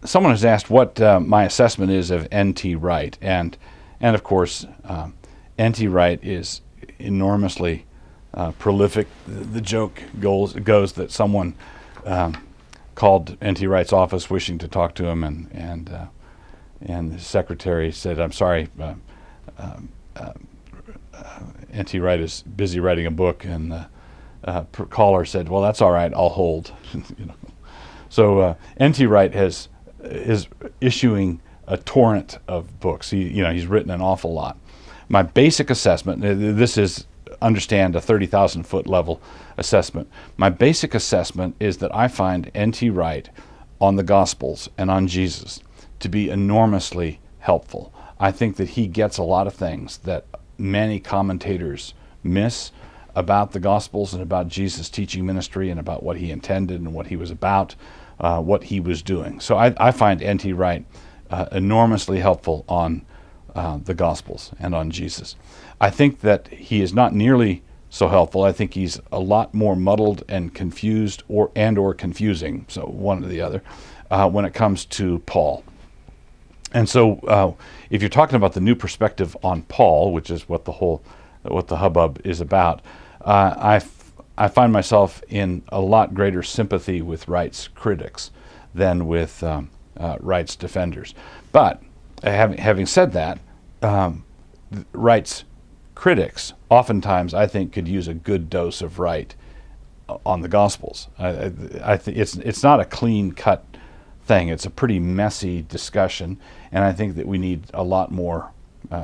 someone has asked what my assessment is of N.T. Wright, and of course, N.T. Wright is enormously prolific. The joke goes that someone called N.T. Wright's office wishing to talk to him, and the secretary said, "I'm sorry, N.T. Wright is busy writing a book," and the caller said, "Well, that's all right, I'll hold." So N.T. Wright is issuing a torrent of books. He's written an awful lot. My basic assessment, this is, understand, a 30,000-foot level assessment. My basic assessment is that I find N.T. Wright on the Gospels and on Jesus to be enormously helpful. I think that he gets a lot of things that many commentators miss about the Gospels and about Jesus' teaching ministry and about what he intended and what he was about, what he was doing. So I find N.T. Wright enormously helpful on the Gospels and on Jesus. I think that he is not nearly so helpful. I think he's a lot more muddled and confused or confusing, so one or the other, when it comes to Paul. And so if you're talking about the new perspective on Paul, which is what the hubbub is about, I find myself in a lot greater sympathy with Wright's critics than with Wright's defenders. But having said that, Wright's critics oftentimes, I think, could use a good dose of Wright on the Gospels. I think it's not a clean-cut thing. It's a pretty messy discussion, and I think that we need a lot more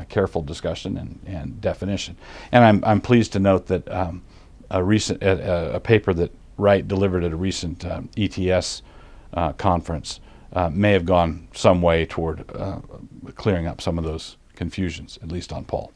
careful discussion and definition. And I'm pleased to note that a paper that Wright delivered at a recent ETS conference may have gone some way toward clearing up some of those confusions, at least on Paul.